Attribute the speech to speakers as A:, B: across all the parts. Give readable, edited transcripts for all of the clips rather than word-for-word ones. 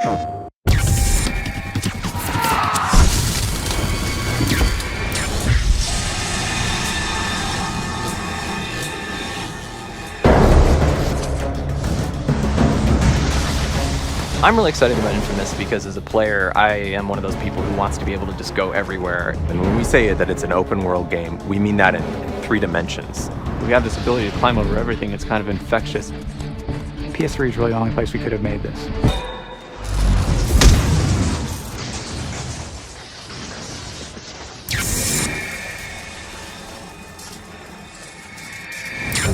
A: I'm really excited about Infamous because as a player, I am one of those people who wants to be able to just go everywhere.
B: And when we say that it's an open world game, we mean that in 3 dimensions.
C: We have this ability to climb over everything. It's kind of infectious.
D: PS3 is really the only place we could have made this.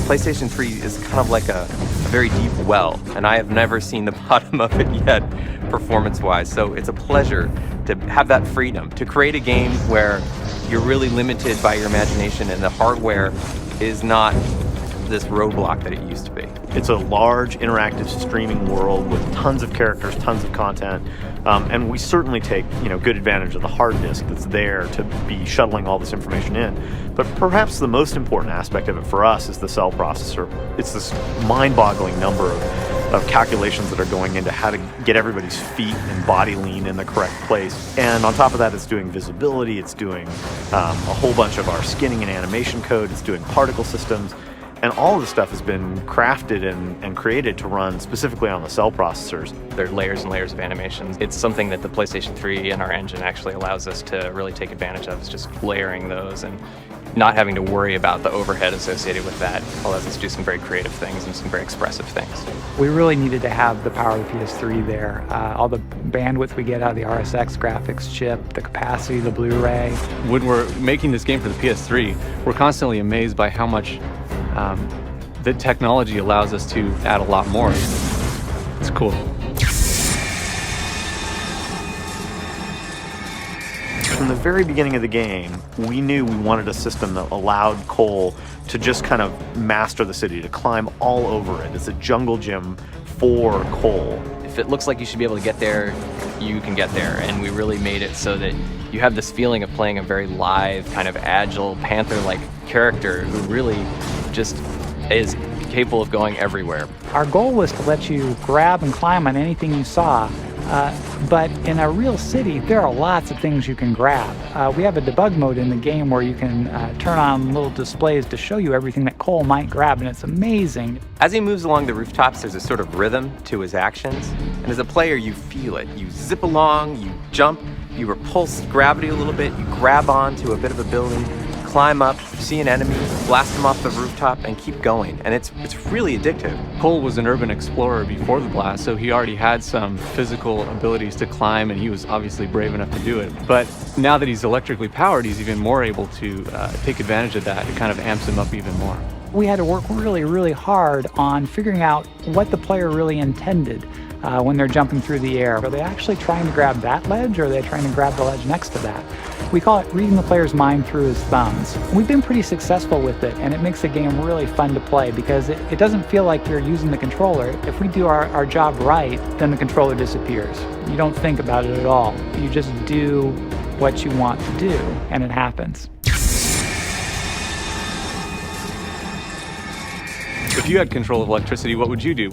B: PlayStation 3 is kind of like a very deep well, and I have never seen the bottom of it yet, performance-wise. So it's a pleasure to have that freedom, to create a game where you're really limited by your imagination and the hardware is not this roadblock that it used to be.
E: It's a large interactive streaming world with tons of characters, tons of content, and we certainly take good advantage of the hard disk that's there to be shuttling all this information in. But perhaps the most important aspect of it for us is the cell processor. It's this mind-boggling number of calculations that are going into how to get everybody's feet and body lean in the correct place. And on top of that, it's doing visibility, it's doing a whole bunch of our skinning and animation code, it's doing particle systems. And all of this stuff has been crafted and created to run specifically on the cell processors.
A: There are layers and layers of animations. It's something that the PlayStation 3 and our engine actually allows us to really take advantage of, is just layering those and not having to worry about the overhead associated with that. Allows us to do some very creative things and some very expressive things.
D: We really needed to have the power of the PS3 there. All the bandwidth we get out of the RSX graphics chip, the capacity of the Blu-ray.
C: When we're making this game for the PS3, we're constantly amazed by how much the technology allows us to add a lot more. It's cool.
E: From the very beginning of the game, we knew we wanted a system that allowed Cole to just kind of master the city, to climb all over it. It's a jungle gym for Cole.
A: If it looks like you should be able to get there, you can get there. And we really made it so that you have this feeling of playing a very live, kind of agile, panther-like character who really just is capable of going everywhere.
D: Our goal was to let you grab and climb on anything you saw, but in a real city, there are lots of things you can grab. We have a debug mode in the game where you can turn on little displays to show you everything that Cole might grab, and it's amazing.
B: As he moves along the rooftops, there's a sort of rhythm to his actions, and as a player, you feel it. You zip along, you jump, you repulse gravity a little bit, you grab onto a bit of a building, climb up, see an enemy, blast them off the rooftop, and keep going. And it's really addictive.
C: Cole was an urban explorer before the blast, so he already had some physical abilities to climb, and he was obviously brave enough to do it. But now that he's electrically powered, he's even more able to take advantage of that. It kind of amps him up even more.
D: We had to work really, really hard on figuring out what the player really intended when they're jumping through the air. Are they actually trying to grab that ledge, or are they trying to grab the ledge next to that? We call it reading the player's mind through his thumbs. We've been pretty successful with it, and it makes the game really fun to play because it doesn't feel like you're using the controller. If we do our job right, then the controller disappears. You don't think about it at all. You just do what you want to do, and it happens.
C: If you had control of electricity, what would you do?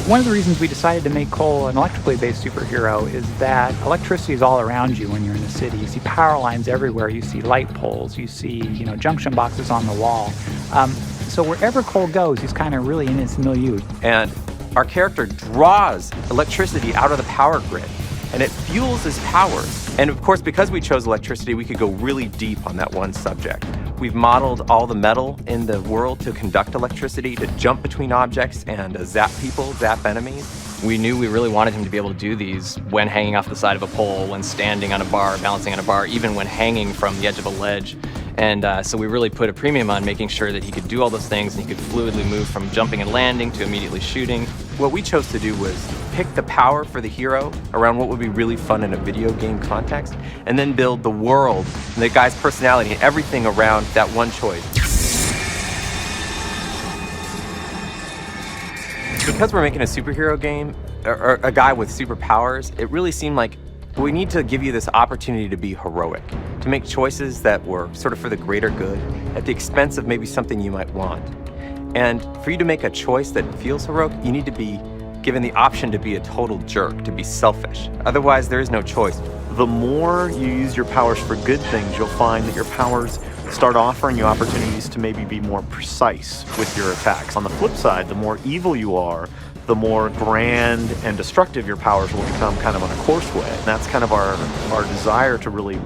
D: One of the reasons we decided to make Cole an electrically based superhero is that electricity is all around you when you're in the city. You see power lines everywhere. You see light poles. You see, junction boxes on the wall. So wherever Cole goes, he's kind of really in his milieu.
B: And our character draws electricity out of the power grid, and it fuels his powers. And of course, because we chose electricity, we could go really deep on that one subject. We've modeled all the metal in the world to conduct electricity, to jump between objects and zap people, zap enemies.
A: We knew we really wanted him to be able to do these when hanging off the side of a pole, when standing on a bar, balancing on a bar, even when hanging from the edge of a ledge. And so we really put a premium on making sure that he could do all those things and he could fluidly move from jumping and landing to immediately shooting.
B: What we chose to do was pick the power for the hero around what would be really fun in a video game context, and then build the world and the guy's personality and everything around that one choice. Because we're making a superhero game, or a guy with superpowers, it really seemed like we need to give you this opportunity to be heroic, to make choices that were sort of for the greater good, at the expense of maybe something you might want. And for you to make a choice that feels heroic, you need to be given the option to be a total jerk, to be selfish. Otherwise, there is no choice.
E: The more you use your powers for good things, you'll find that your powers start offering you opportunities to maybe be more precise with your attacks. On the flip side, the more evil you are, the more grand and destructive your powers will become kind of on a course way. And that's kind of our desire to really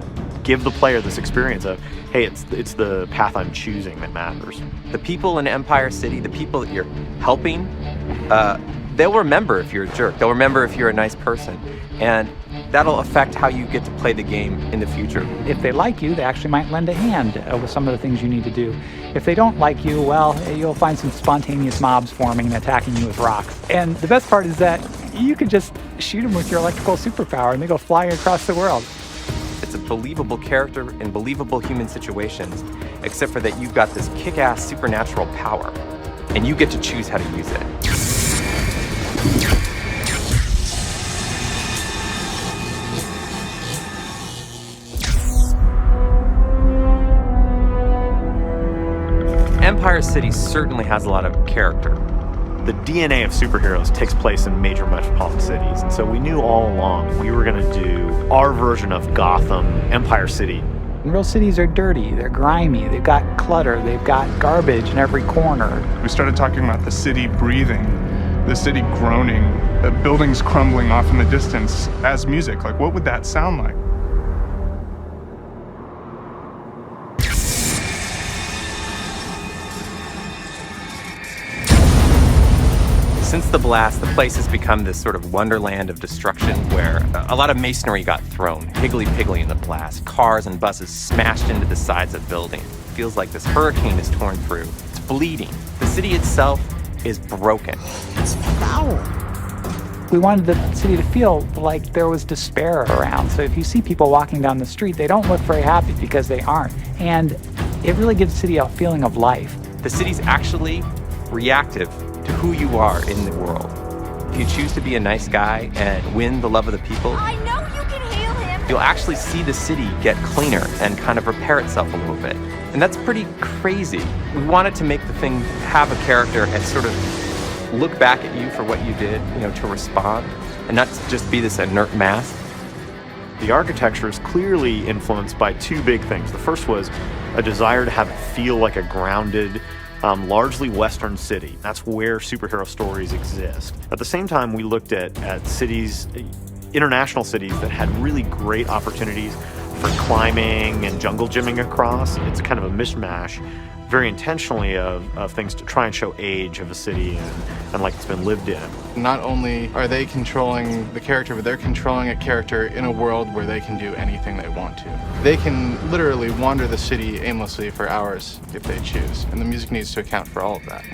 E: give the player this experience of, hey, it's the path I'm choosing that matters.
B: The people in Empire City, the people that you're helping, they'll remember if you're a jerk. They'll remember if you're a nice person. And that'll affect how you get to play the game in the future.
D: If they like you, they actually might lend a hand with some of the things you need to do. If they don't like you, well, you'll find some spontaneous mobs forming and attacking you with rocks. And the best part is that you can just shoot them with your electrical superpower and they go flying across the world.
B: It's a believable character in believable human situations, except for that you've got this kick-ass supernatural power, and you get to choose how to use it. Empire City certainly has a lot of character.
E: The DNA of superheroes takes place in major metropolitan cities, and so we knew all along we were going to do our version of Gotham, Empire City.
D: Real cities are dirty, they're grimy, they've got clutter, they've got garbage in every corner.
F: We started talking about the city breathing, the city groaning, the buildings crumbling off in the distance as music. Like, what would that sound like?
B: Since the blast, the place has become this sort of wonderland of destruction where a lot of masonry got thrown, higgly-piggly in the blast. Cars and buses smashed into the sides of buildings. It feels like this hurricane is torn through. It's bleeding. The city itself is broken.
G: It's foul.
D: We wanted the city to feel like there was despair around. So if you see people walking down the street, they don't look very happy because they aren't. And it really gives the city a feeling of life.
B: The city's actually reactive to who you are in the world. If you choose to be a nice guy and win the love of the people,
G: I know you can heal him.
B: you'll actually see the city get cleaner and kind of repair itself a little bit. And that's pretty crazy. We wanted to make the thing have a character and sort of look back at you for what you did, to respond, and not just be this inert mass.
E: The architecture is clearly influenced by two big things. The first was a desire to have it feel like a grounded, largely Western city. That's where superhero stories exist. At the same time, we looked at cities, international cities that had really great opportunities for climbing and jungle gymming across. It's kind of a mishmash, very intentionally, of things to try and show age of a city and like it's been lived in.
C: Not only are they controlling the character, but they're controlling a character in a world where they can do anything they want to. They can literally wander the city aimlessly for hours if they choose, and the music needs to account for all of that.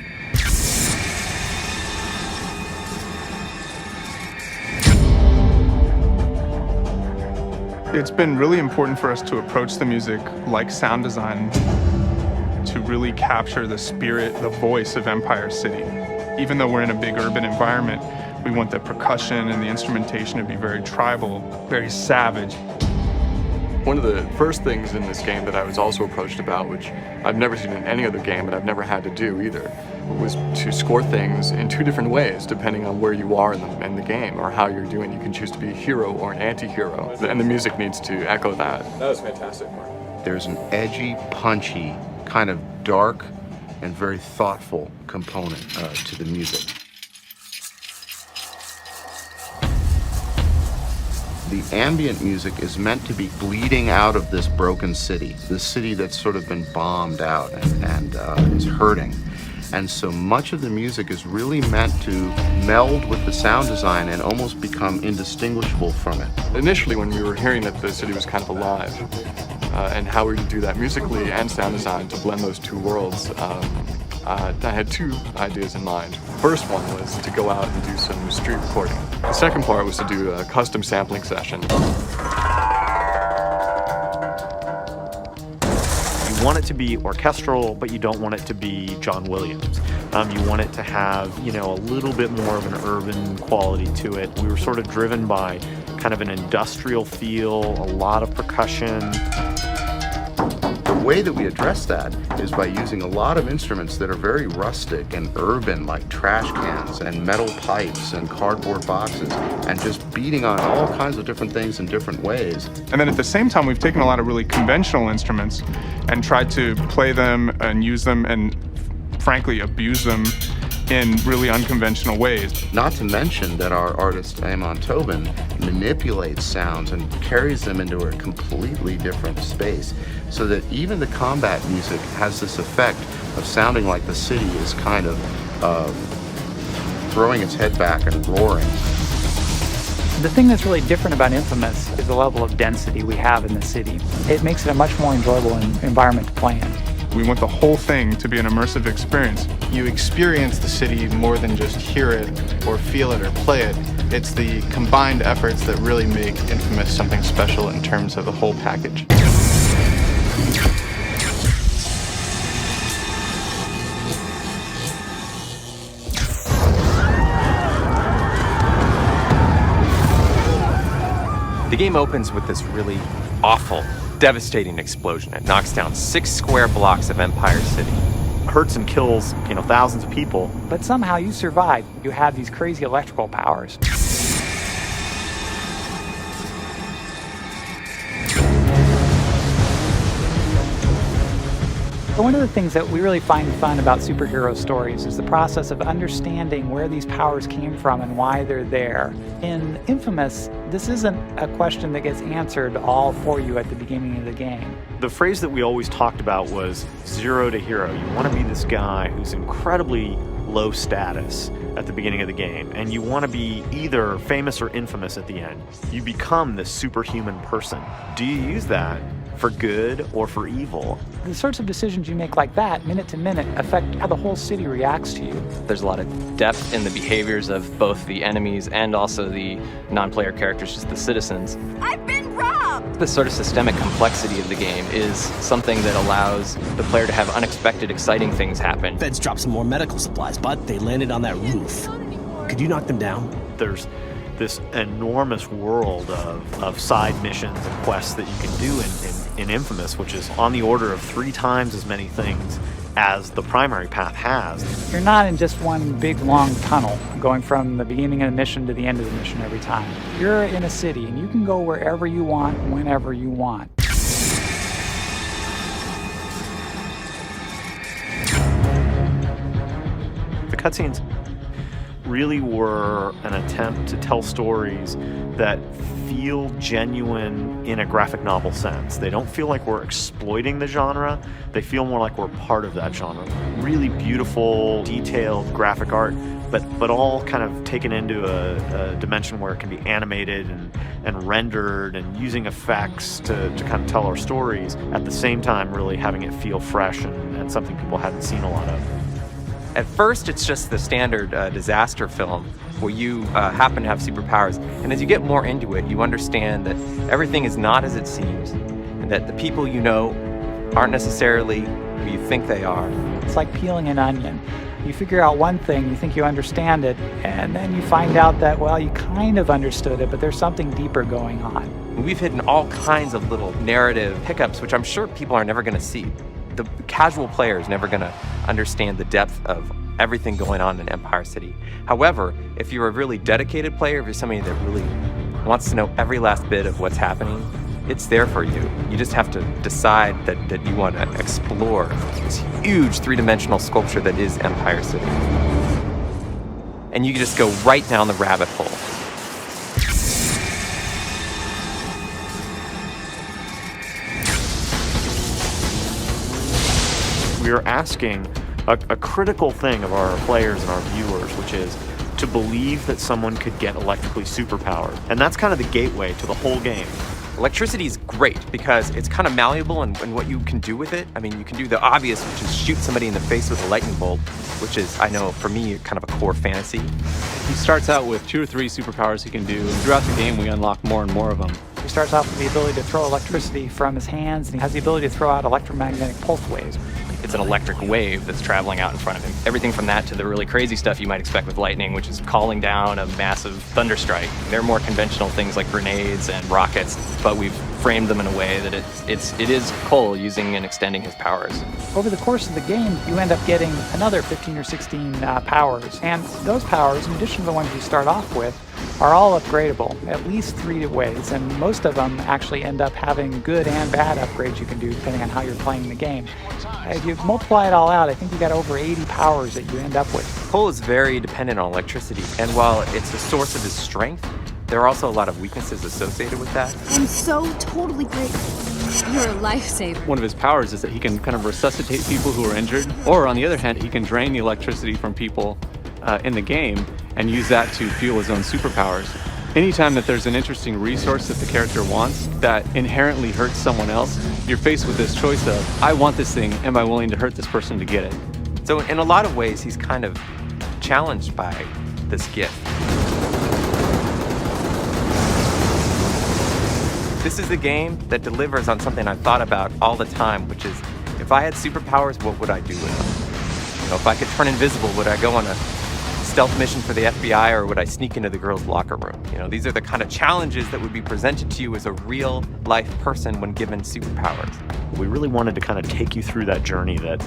F: It's been really important for us to approach the music like sound design, to really capture the spirit, the voice of Empire City. Even though we're in a big urban environment, we want the percussion and the instrumentation to be very tribal, very savage.
H: One of the first things in this game that I was also approached about, which I've never seen in any other game and I've never had to do either, was to score things in two different ways depending on where you are in the game or how you're doing. You can choose to be a hero or an anti-hero, and the music needs to echo that. That was fantastic, Mark.
I: There's an edgy, punchy, kind of dark and very thoughtful component to the music. The ambient music is meant to be bleeding out of this broken city, this city that's sort of been bombed out and is hurting. And so much of the music is really meant to meld with the sound design and almost become indistinguishable from it.
H: Initially, when we were hearing that the city was kind of alive, and how we would do that musically and sound design to blend those two worlds, I had two ideas in mind. The first one was to go out and do some street recording. The second part was to do a custom sampling session.
E: You want it to be orchestral, but you don't want it to be John Williams. You want it to have, a little bit more of an urban quality to it. We were sort of driven by kind of an industrial feel, a lot of percussion.
I: The way that we address that is by using a lot of instruments that are very rustic and urban, like trash cans and metal pipes and cardboard boxes, and just beating on all kinds of different things in different ways.
F: And then at the same time, we've taken a lot of really conventional instruments and tried to play them and use them and frankly abuse them in really unconventional ways.
I: Not to mention that our artist, Amon Tobin, manipulates sounds and carries them into a completely different space, so that even the combat music has this effect of sounding like the city is kind of throwing its head back and roaring.
D: The thing that's really different about Infamous is the level of density we have in the city. It makes it a much more enjoyable environment to play in.
F: We want the whole thing to be an immersive experience.
J: You experience the city more than just hear it or feel it or play it. It's the combined efforts that really make Infamous something special in terms of the whole package.
B: The game opens with this really awful, devastating explosion. It knocks down 6 square blocks of Empire City.
E: Hurts and kills, thousands of people.
D: But somehow you survive. You have these crazy electrical powers. So one of the things that we really find fun about superhero stories is the process of understanding where these powers came from and why they're there. In Infamous, this isn't a question that gets answered all for you at the beginning of the game.
E: The phrase that we always talked about was 0 to hero. You want to be this guy who's incredibly low status at the beginning of the game, and you want to be either famous or infamous at the end. You become this superhuman person. Do you use that for good or for evil?
D: The sorts of decisions you make like that, minute to minute, affect how the whole city reacts to you.
A: There's a lot of depth in the behaviors of both the enemies and also the non-player characters, just the citizens.
G: I've been robbed!
A: The sort of systemic complexity of the game is something that allows the player to have unexpected, exciting things happen.
K: Feds dropped some more medical supplies, but they landed on that roof. Could you knock them down?
E: There's this enormous world of side missions and quests that you can do in Infamous, which is on the order of 3 times as many things as the primary path has.
D: You're not in just one big long tunnel going from the beginning of the mission to the end of the mission every time. You're in a city and you can go wherever you want, whenever you want.
E: The cutscenes really were an attempt to tell stories that feel genuine in a graphic novel sense. They don't feel like we're exploiting the genre. They feel more like we're part of that genre. Really beautiful, detailed graphic art, but all kind of taken into a dimension where it can be animated and rendered and using effects to kind of tell our stories, at the same time really having it feel fresh and something people hadn't seen a lot of.
B: At first, it's just the standard disaster film where you happen to have superpowers. And as you get more into it, you understand that everything is not as it seems, and that the people you know aren't necessarily who you think they are.
D: It's like peeling an onion. You figure out one thing, you think you understand it, and then you find out that, well, you kind of understood it, but there's something deeper going on.
B: We've hidden all kinds of little narrative hiccups, which I'm sure people are never going to see. The casual player is never going to understand the depth of everything going on in Empire City. However, if you're a really dedicated player, if you're somebody that really wants to know every last bit of what's happening, it's there for you. You just have to decide that you want to explore this huge 3-dimensional sculpture that is Empire City. And you can just go right down the rabbit hole.
E: We are asking a critical thing of our players and our viewers, which is to believe that someone could get electrically superpowered. And that's kind of the gateway to the whole game.
B: Electricity is great because it's kind of malleable in what you can do with it. I mean, you can do the obvious, which is shoot somebody in the face with a lightning bolt, which is, I know, for me, kind of a core fantasy.
C: He starts out with 2 or 3 superpowers he can do, and throughout the game we unlock more and more of them.
D: He starts off with the ability to throw electricity from his hands, and he has the ability to throw out electromagnetic pulse waves.
A: It's an electric wave that's traveling out in front of him. Everything from that to the really crazy stuff you might expect with lightning, which is calling down a massive thunderstrike. They're more conventional things like grenades and rockets, but we've framed them in a way that it is Cole using and extending his powers.
D: Over the course of the game, you end up getting another 15 or 16 powers, and those powers, in addition to the ones you start off with, are all upgradable, at least 3 ways, and most of them actually end up having good and bad upgrades you can do depending on how you're playing the game. If you multiply it all out, I think you got over 80 powers that you end up with.
B: Cole is very dependent on electricity, and while it's a source of his strength, there are also a lot of weaknesses associated with that.
G: I'm so totally grateful. You're a lifesaver.
C: One of his powers is that he can kind of resuscitate people who are injured, or on the other hand, he can drain the electricity from people in the game and use that to fuel his own superpowers. Anytime that there's an interesting resource that the character wants that inherently hurts someone else, you're faced with this choice of, I want this thing, am I willing to hurt this person to get it?
B: So in a lot of ways, he's kind of challenged by this gift. This is a game that delivers on something I've thought about all the time, which is, if I had superpowers, what would I do with them? You know, if I could turn invisible, would I go on a stealth mission for the FBI, or would I sneak into the girls' locker room? You know, these are the kind of challenges that would be presented to you as a real life person when given superpowers.
E: We really wanted to kind of take you through that journey that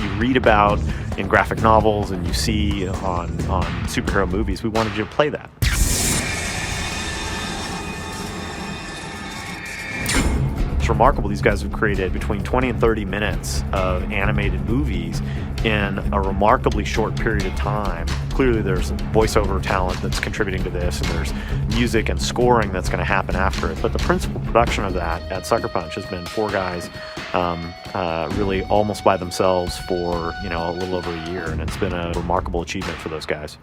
E: you read about in graphic novels and you see on superhero movies. We wanted you to play that. It's remarkable. These guys have created between 20 and 30 minutes of animated movies in a remarkably short period of time. Clearly there's voiceover talent that's contributing to this, and there's music and scoring that's going to happen after it. But the principal production of that at Sucker Punch has been 4 guys really almost by themselves for, you know, a little over a year, and it's been a remarkable achievement for those guys.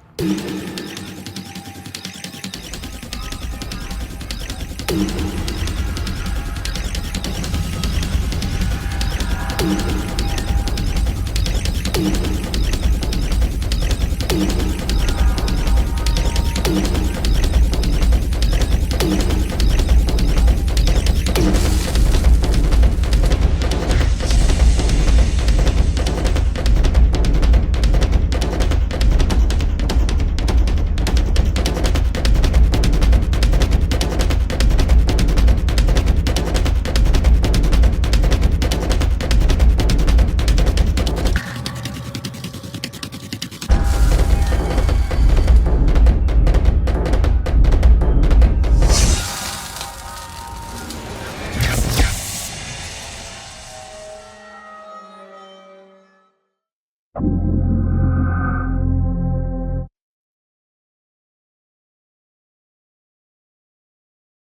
D: you